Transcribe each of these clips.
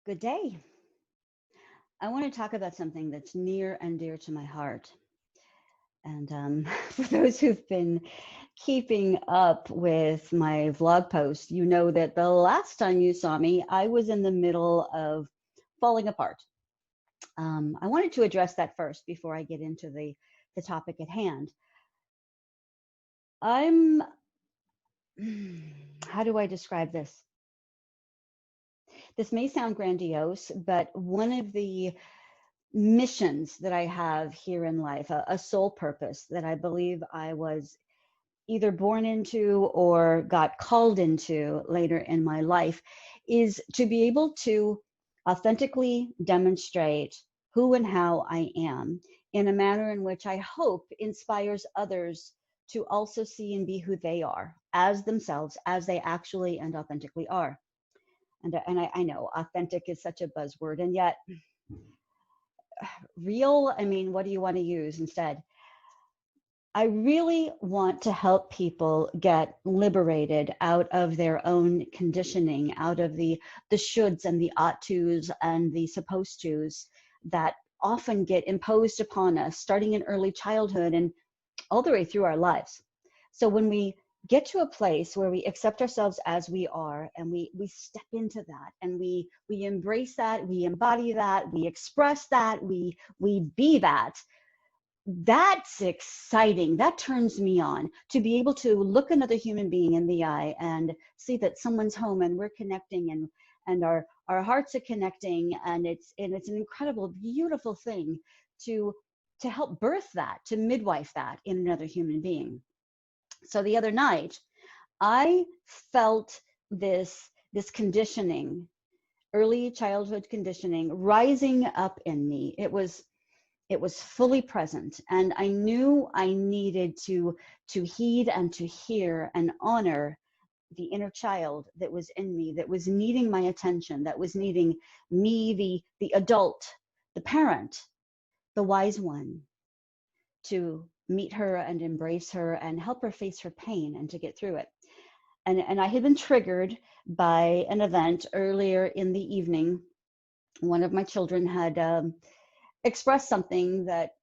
Good day. I want to talk about something that's near and dear to my heart. And for those who've been keeping up with my vlog post, you know that the last time you saw me, I was in the middle of falling apart. I wanted to address that first before I get into the topic at hand. I'm, how do I describe this? This may sound grandiose, but one of the missions that I have here in life, a soul purpose that I believe I was either born into or got called into later in my life, is to be able to authentically demonstrate who and how I am in a manner in which I hope inspires others to also see and be who they are as themselves, as they actually and authentically are. And I know authentic is such a buzzword, and yet real, I mean, what do you want to use instead? I really want to help people get liberated out of their own conditioning, out of the shoulds and the ought tos and the supposed tos that often get imposed upon us starting in early childhood and all the way through our lives. So when we get to a place where we accept ourselves as we are and we step into that and we embrace that, we embody that, we express that, we be that, that's exciting. That turns me on to be able to look another human being in the eye and see that someone's home and we're connecting and our hearts are connecting, and it's an incredible, beautiful thing to help birth that, to midwife that in another human being. So the other night, I felt this conditioning, early childhood conditioning, rising up in me. It was fully present, and I knew I needed to heed and to hear and honor the inner child that was in me, that was needing my attention, that was needing me, the adult, the parent, the wise one, to meet her and embrace her and help her face her pain and to get through it. And I had been triggered by an event earlier in the evening. One of my children had expressed something that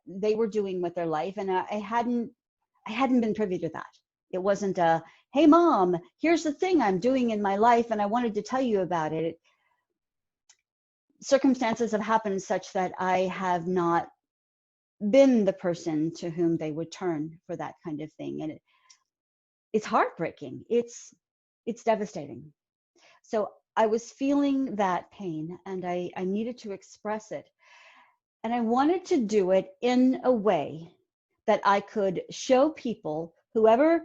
they were doing with their life, and I hadn't been privy to that. It wasn't a, hey mom, here's the thing I'm doing in my life and I wanted to tell you about it. Circumstances have happened such that I have not been the person to whom they would turn for that kind of thing, and it's heartbreaking. It's devastating. So I was feeling that pain, and I needed to express it. And I wanted to do it in a way that I could show people, whoever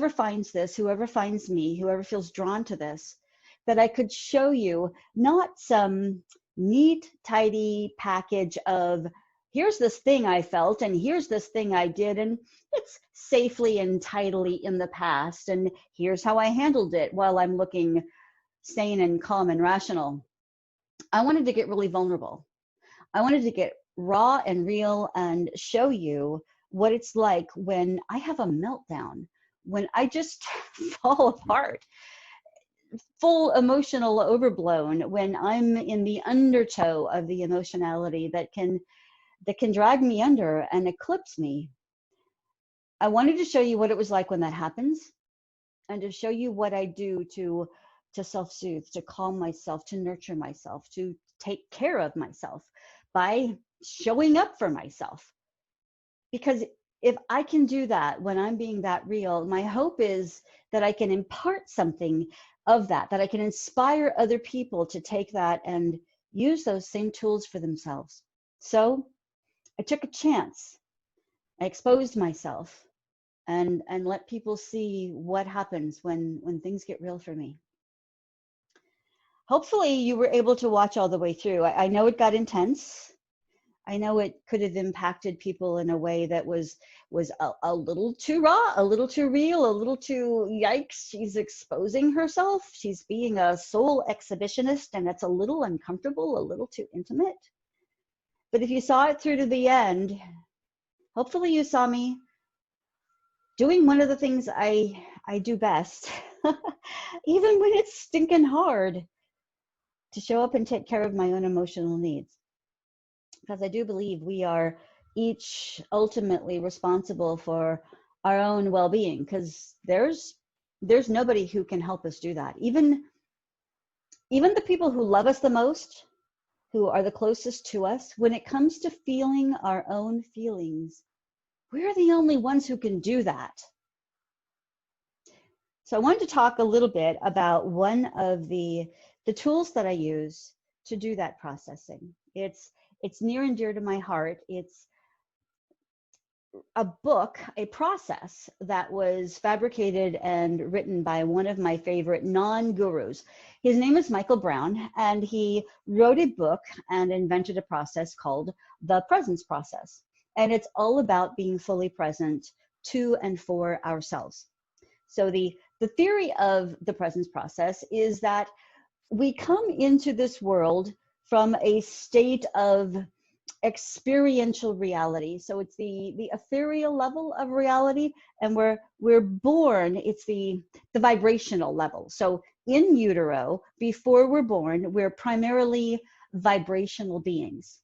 finds this, whoever finds me, whoever feels drawn to this, that I could show you not some neat, tidy package of here's this thing I felt and here's this thing I did, and it's safely and tidily in the past, and here's how I handled it while I'm looking sane and calm and rational. I wanted to get really vulnerable. I wanted to get raw and real and show you what it's like when I have a meltdown, when I just fall apart, full emotional overblown, when I'm in the undertow of the emotionality that can drag me under and eclipse me. I wanted to show you what it was like when that happens, and to show you what I do to self-soothe, to calm myself, to nurture myself, to take care of myself by showing up for myself. Because if I can do that when I'm being that real, my hope is that I can impart something of that I can inspire other people to take that and use those same tools for themselves. So I took a chance. I exposed myself and let people see what happens when things get real for me. Hopefully you were able to watch all the way through. I know it got intense. I know it could have impacted people in a way that was a little too raw, a little too real, a little too yikes. She's exposing herself. She's being a soul exhibitionist, and that's a little uncomfortable, a little too intimate. But if you saw it through to the end, hopefully you saw me doing one of the things I do best, even when it's stinking hard. to show up and take care of my own emotional needs. Because I do believe we are each ultimately responsible for our own well-being, because there's nobody who can help us do that. Even the people who love us the most, who are the closest to us, when it comes to feeling our own feelings, we're the only ones who can do that. So I wanted to talk a little bit about one of the tools that I use to do that processing. It's near and dear to my heart. It's a book, a process that was fabricated and written by one of my favorite non-gurus. His name is Michael Brown, and he wrote a book and invented a process called the presence process. And it's all about being fully present to and for ourselves. So the theory of the presence process is that we come into this world from a state of experiential reality. So it's the ethereal level of reality, and we're born, it's the vibrational level. So in utero, before we're born, we're primarily vibrational beings.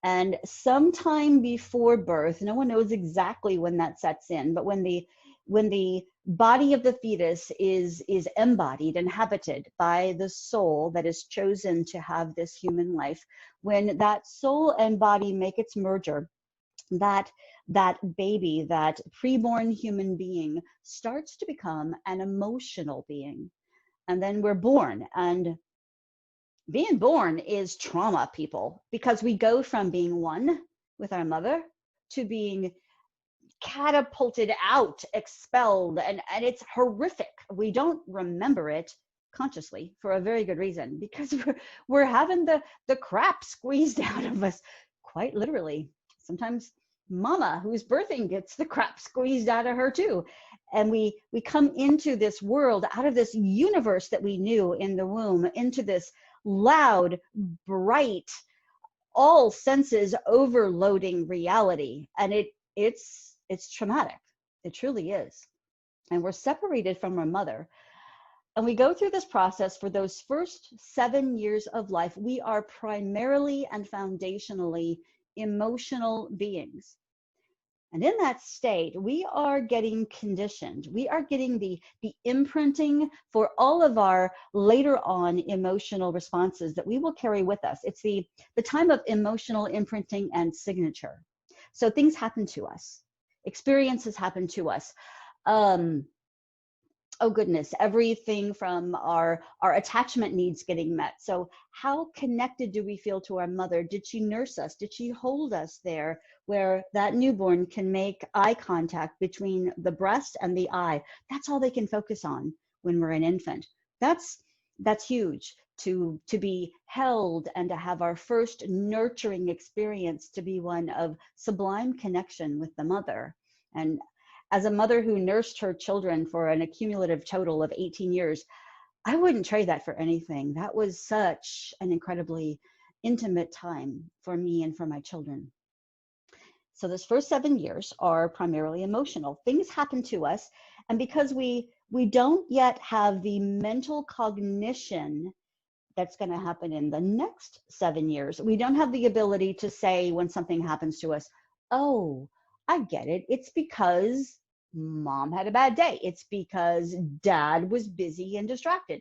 And sometime before birth, no one knows exactly when that sets in, but when the body of the fetus is embodied, inhabited by the soul that is chosen to have this human life, when that soul and body make its merger, that baby, that preborn human being, starts to become an emotional being. And then we're born, and being born is trauma, people, because we go from being one with our mother to being catapulted out, expelled, and it's horrific. We don't remember it consciously for a very good reason, because we're having the crap squeezed out of us, quite literally. Sometimes mama who's birthing gets the crap squeezed out of her too. And we come into this world, out of this universe that we knew in the womb, into this loud, bright, all senses overloading reality. And it's traumatic. It truly is. And we're separated from our mother. And we go through this process for those first 7 years of life. We are primarily and foundationally emotional beings. And in that state, we are getting conditioned. We are getting the imprinting for all of our later on emotional responses that we will carry with us. It's the time of emotional imprinting and signature. So things happen to us. Experiences happen to us. Oh goodness, everything from our attachment needs getting met. So how connected do we feel to our mother? Did she nurse us? Did she hold us there where that newborn can make eye contact between the breast and the eye? That's all they can focus on when we're an infant. That's huge, to be held and to have our first nurturing experience to be one of sublime connection with the mother. And as a mother who nursed her children for an accumulative total of 18 years, I wouldn't trade that for anything. That was such an incredibly intimate time for me and for my children. So those first 7 years are primarily emotional. Things happen to us, and because we don't yet have the mental cognition that's going to happen in the next 7 years, we don't have the ability to say when something happens to us, oh, I get it. It's because mom had a bad day. It's because dad was busy and distracted.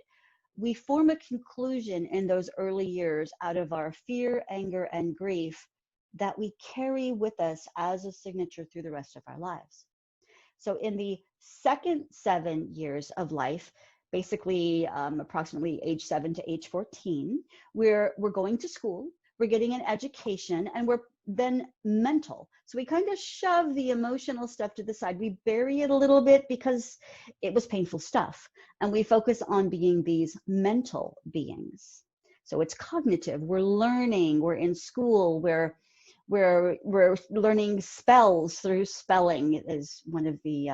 We form a conclusion in those early years out of our fear, anger, and grief that we carry with us as a signature through the rest of our lives. So in the second 7 years of life, basically approximately age 7 to age 14, we're going to school, we're getting an education, and we're then mental. So we kind of shove the emotional stuff to the side. We bury it a little bit because it was painful stuff. And we focus on being these mental beings. So it's cognitive. We're learning, we're in school, we're learning spells through spelling, is one of the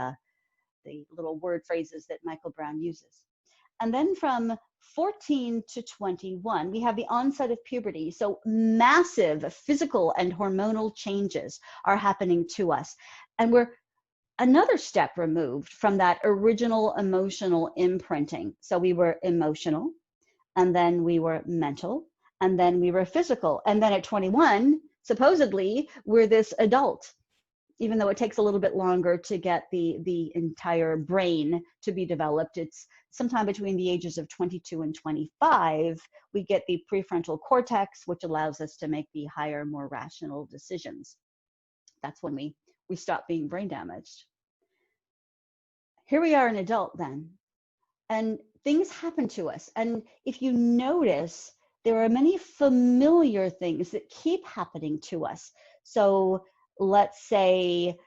little word phrases that Michael Brown uses. And then from 14 to 21, we have the onset of puberty. So massive physical and hormonal changes are happening to us. And we're another step removed from that original emotional imprinting. So we were emotional, and then we were mental, and then we were physical. And then at 21, supposedly, we're this adult, even though it takes a little bit longer to get the entire brain to be developed. It's sometime between the ages of 22 and 25, we get the prefrontal cortex, which allows us to make the higher, more rational decisions. That's when we stop being brain damaged. Here we are an adult then, and things happen to us. And if you notice, there are many familiar things that keep happening to us. So let's say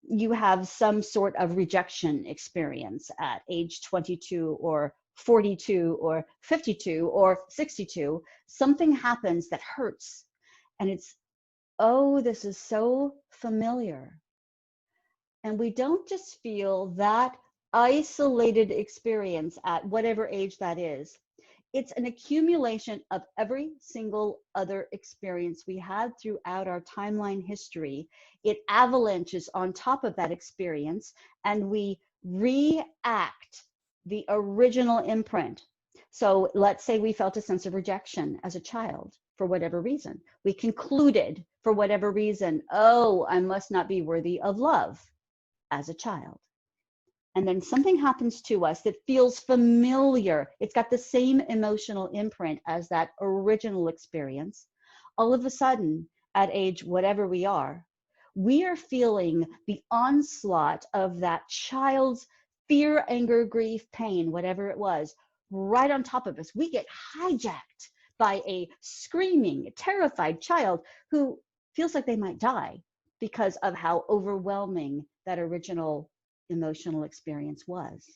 you have some sort of rejection experience at age 22 or 42 or 52 or 62. Something happens that hurts, and it's, oh, this is so familiar. And we don't just feel that isolated experience at whatever age that is. It's an accumulation of every single other experience we had throughout our timeline history. It avalanches on top of that experience, and we react the original imprint. So let's say we felt a sense of rejection as a child for whatever reason. We concluded for whatever reason, oh, I must not be worthy of love as a child. And then something happens to us that feels familiar. It's got the same emotional imprint as that original experience. All of a sudden, at age whatever we are feeling the onslaught of that child's fear, anger, grief, pain, whatever it was, right on top of us. We get hijacked by a screaming, terrified child who feels like they might die because of how overwhelming that original emotional experience was.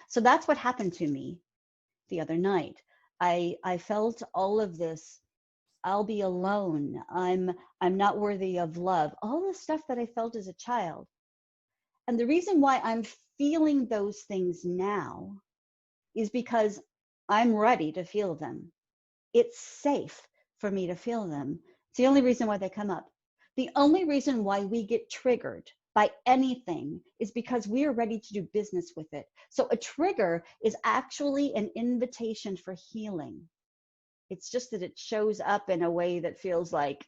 So that's what happened to me the other night. I felt all of this. I'll be alone. I'm not worthy of love. All the stuff that I felt as a child. And the reason why I'm feeling those things now is because I'm ready to feel them. It's safe for me to feel them. It's the only reason why they come up. The only reason why we get triggered by anything is because we are ready to do business with it. So a trigger is actually an invitation for healing. It's just that it shows up in a way that feels like,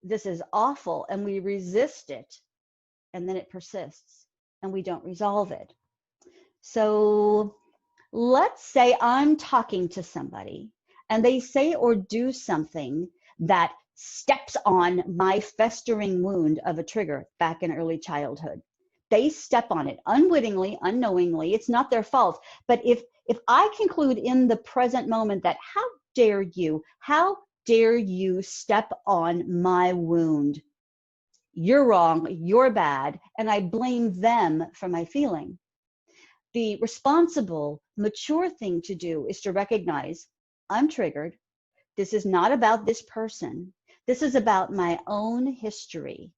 this is awful, and we resist it, and then it persists, and we don't resolve it. So let's say I'm talking to somebody, and they say or do something that steps on my festering wound of a trigger back in early childhood. They step on it unwittingly, unknowingly. It's not their fault. But if I conclude in the present moment that how dare you step on my wound? You're wrong, you're bad, and I blame them for my feeling. The responsible, mature thing to do is to recognize I'm triggered. This is not about this person. This is about my own history.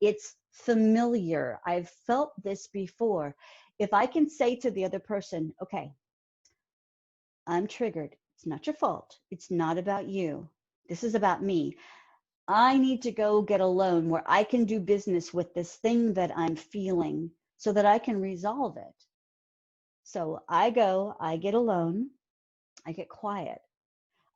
It's familiar. I've felt this before. If I can say to the other person, okay, I'm triggered. It's not your fault. It's not about you. This is about me. I need to go get alone where I can do business with this thing that I'm feeling so that I can resolve it. So I go, I get alone, I get quiet.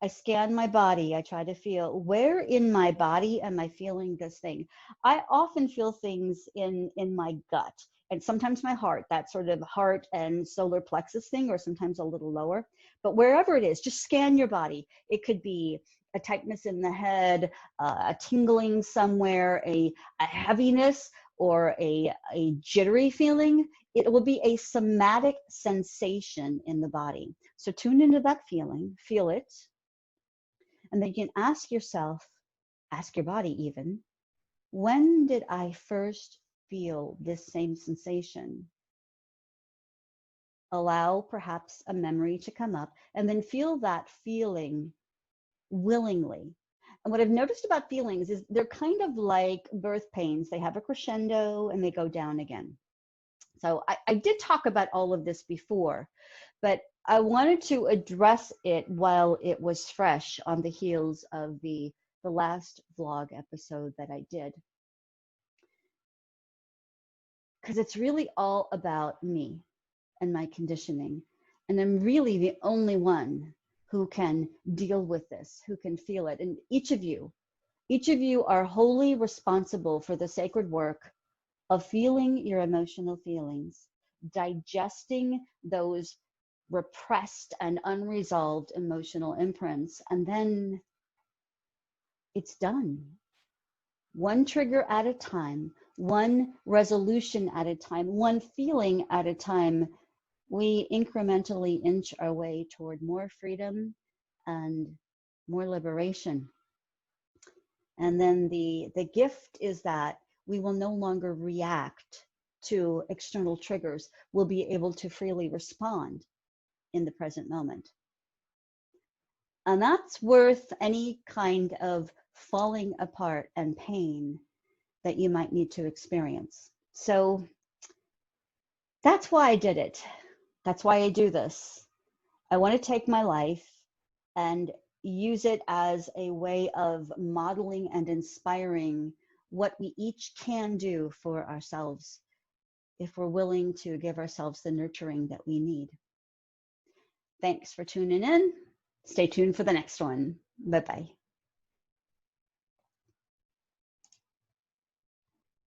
I scan my body. I try to feel where in my body am I feeling this thing. I often feel things in my gut and sometimes my heart, that sort of heart and solar plexus thing, or sometimes a little lower. But wherever it is, just scan your body. It could be a tightness in the head, a tingling somewhere, a heaviness, or a jittery feeling. It will be a somatic sensation in the body. So tune into that feeling, feel it. And then you can ask yourself, ask your body even, when did I first feel this same sensation? Allow perhaps a memory to come up, and then feel that feeling willingly. And what I've noticed about feelings is they're kind of like birth pains. They have a crescendo and they go down again. So I did talk about all of this before, but I wanted to address it while it was fresh on the heels of the last vlog episode that I did. Because it's really all about me and my conditioning. And I'm really the only one who can deal with this, who can feel it. And each of you are wholly responsible for the sacred work of feeling your emotional feelings, digesting those repressed and unresolved emotional imprints, and then it's done. One trigger at a time, one resolution at a time, one feeling at a time, we incrementally inch our way toward more freedom and more liberation. And then the gift is that we will no longer react to external triggers. We'll be able to freely respond in the present moment. And that's worth any kind of falling apart and pain that you might need to experience. So that's why I did it. That's why I do this. I want to take my life and use it as a way of modeling and inspiring what we each can do for ourselves if we're willing to give ourselves the nurturing that we need. Thanks for tuning in. Stay tuned for the next one. Bye-bye.